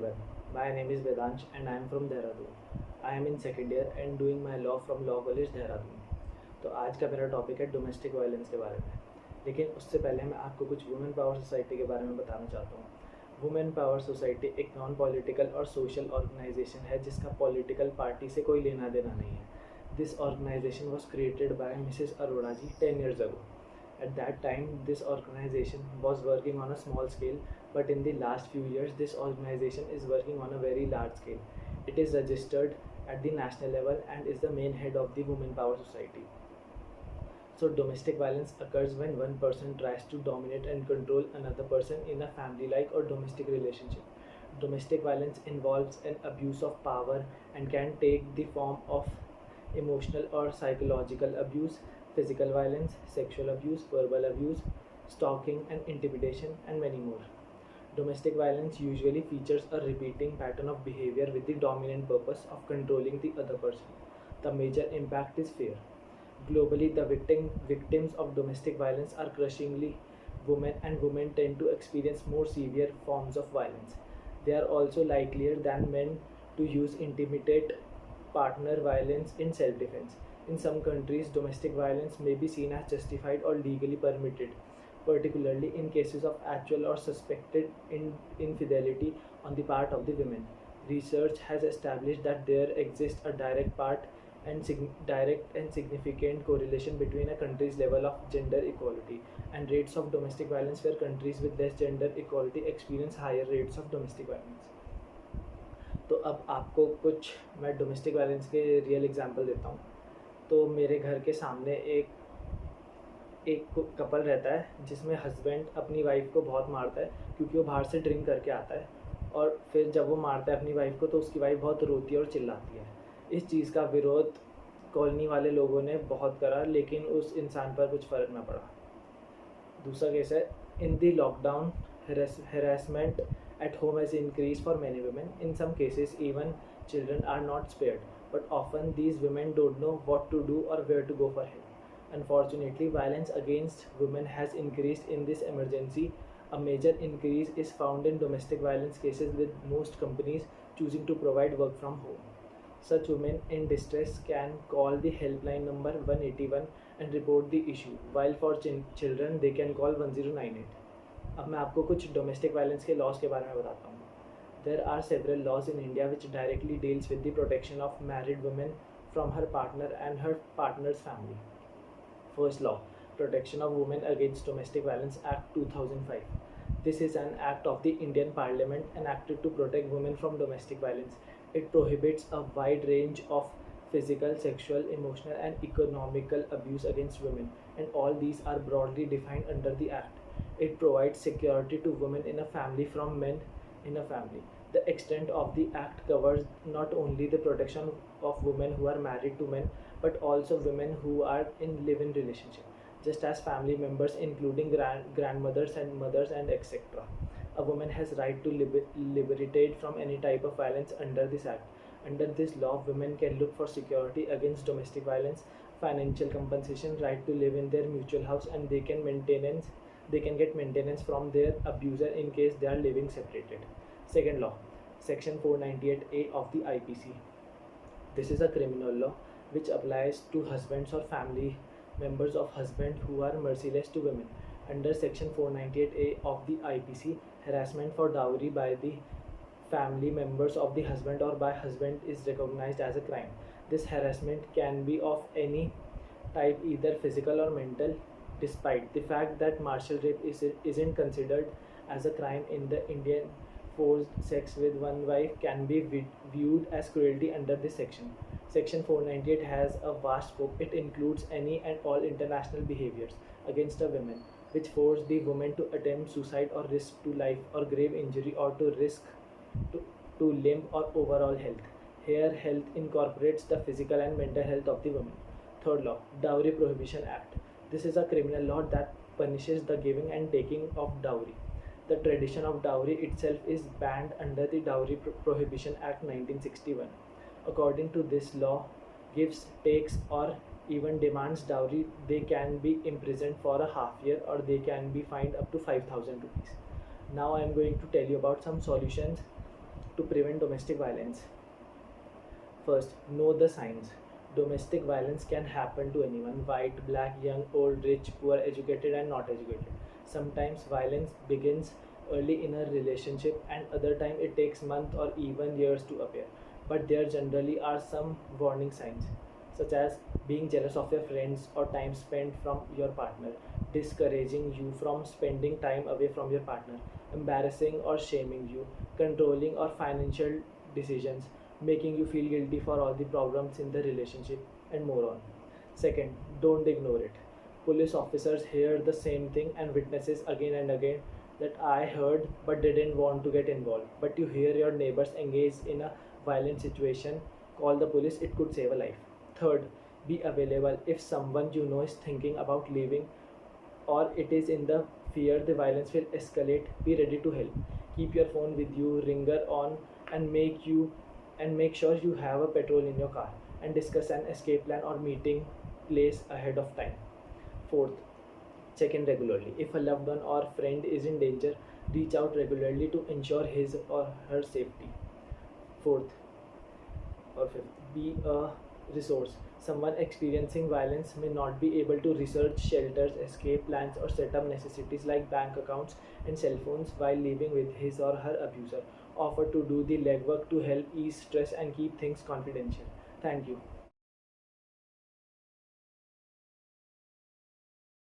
everyone. My name is Vedansh and I am from Dehradun. I am in second year and doing my law from Law College Dehradun. तो आज का मेरा topic है domestic violence के बारे में। लेकिन उससे पहले मैं आपको कुछ वुमेन पावर सोसाइटी के बारे में बताना चाहता हूँ। वुमेन पावर सोसाइटी एक नॉन पॉलिटिकल और सोशल ऑर्गेनाइजेशन है जिसका पॉलिटिकल पार्टी से कोई लेना देना नहीं है। This organisation was created by Mrs Arora ji 10 years ago. At that time, this organization was working on a small scale, but in the last few years, this organization is working on a very large scale. It is registered at the national level and is the main head of the Women Power Society. So, domestic violence occurs when one person tries to dominate and control another person in a family like or domestic relationship. Domestic violence involves an abuse of power and can take the form of emotional or psychological abuse, physical violence, sexual abuse, verbal abuse, stalking and intimidation, and many more. Domestic violence usually features a repeating pattern of behavior with the dominant purpose of controlling the other person. The major impact is fear. Globally, the victims of domestic violence are crushingly women, and women tend to experience more severe forms of violence. They are also likelier than men to use intimidate partner violence in self defense. In some countries, domestic violence may be seen as justified or legally permitted, particularly in cases of actual or suspected infidelity on the part of the women. Research has established that there exists a direct and significant correlation between a country's level of gender equality and rates of domestic violence, where countries with less gender equality experience higher rates of domestic violence. तो अब आपको कुछ मैं domestic violence के real example देता हूँ। तो मेरे घर के सामने एक एक कपल रहता है जिसमें हस्बैंड अपनी वाइफ को बहुत मारता है क्योंकि वो बाहर से ड्रिंक करके आता है, और फिर जब वो मारता है अपनी वाइफ को तो उसकी वाइफ बहुत रोती है और चिल्लाती है। इस चीज़ का विरोध कॉलोनी वाले लोगों ने बहुत करा, लेकिन उस इंसान पर कुछ फ़र्क ना पड़ा। दूसरा केस है, इन दी lockdown harassment at home has increased for many women. In some cases, even children are not spared, but often these women don't know what to do or where to go for help. Unfortunately, violence against women has increased in this emergency. A major increase is found in domestic violence cases, with most companies choosing to provide work from home. Such women in distress can call the helpline number 181 and report the issue, while for children they can call 1098. अब मैं आपको कुछ domestic violence के laws के बारे में बताता हूँ। There are several laws in India which directly deals with the protection of married women from her partner and her partner's family. First law, protection of women against domestic violence act 2005. This is an act of the Indian Parliament enacted to protect women from domestic violence. It prohibits a wide range of physical, sexual, emotional, and economical abuse against women, and all these are broadly defined under the act. It provides security to women in a family from men in a family. The extent of the act covers not only the protection of women who are married to men, but also women who are in live-in relationship, just as family members including grandmothers and mothers and etc. A woman has right to liberated from any type of violence under this act. Under this law, women can look for security against domestic violence, financial compensation, right to live in their mutual house, and they can get maintenance from their abuser in case they are living separated. Second law, section 498A of the IPC. This is a criminal law which applies to husbands or family members of husband who are merciless to women. Under section 498A of the IPC, harassment for dowry by the family members of the husband or by husband is recognized as a crime. This harassment can be of any type, either physical or mental. Despite the fact that martial rape isn't considered as a crime in the Indian, forced sex with one wife can be viewed as cruelty under this section. Section 498 has a vast scope. It includes any and all international behaviors against a woman which force the woman to attempt suicide or risk to life or grave injury or to risk to limb or overall health. Here, health incorporates the physical and mental health of the woman. Third law, Dowry Prohibition Act. This is a criminal law that punishes the giving and taking of dowry. The tradition of dowry itself is banned under the Dowry Prohibition Act 1961. According to this law, gives, takes, or even demands dowry, they can be imprisoned for a half year or they can be fined up to 5,000 rupees. Now I am going to tell you about some solutions to prevent domestic violence. First, know the signs. Domestic violence can happen to anyone: white, black, young, old, rich, poor, educated, and not educated. Sometimes violence begins early in a relationship, and other time it takes months or even years to appear. But there generally are some warning signs, such as being jealous of your friends or time spent from your partner, discouraging you from spending time away from your partner, embarrassing or shaming you, controlling or financial decisions, making you feel guilty for all the problems in the relationship, and more on. Second, don't ignore it. Police officers hear the same thing and witnesses again and again that I heard but didn't want to get involved. But you hear your neighbors engaged in a violent situation, call the police, it could save a life. Third, be available if someone you know is thinking about leaving or it is in the fear the violence will escalate. Be ready to help. Keep your phone with you, ringer on, and make sure you have a petrol in your car, and discuss an escape plan or meeting place ahead of time. Fourth, check in regularly. If a loved one or friend is in danger, reach out regularly to ensure his or her safety. Fourth or fifth, be a resource. Someone experiencing violence may not be able to research shelters, escape plans, or set up necessities like bank accounts and cell phones while living with his or her abuser. Offer to do the legwork to help ease stress and keep things confidential. Thank you.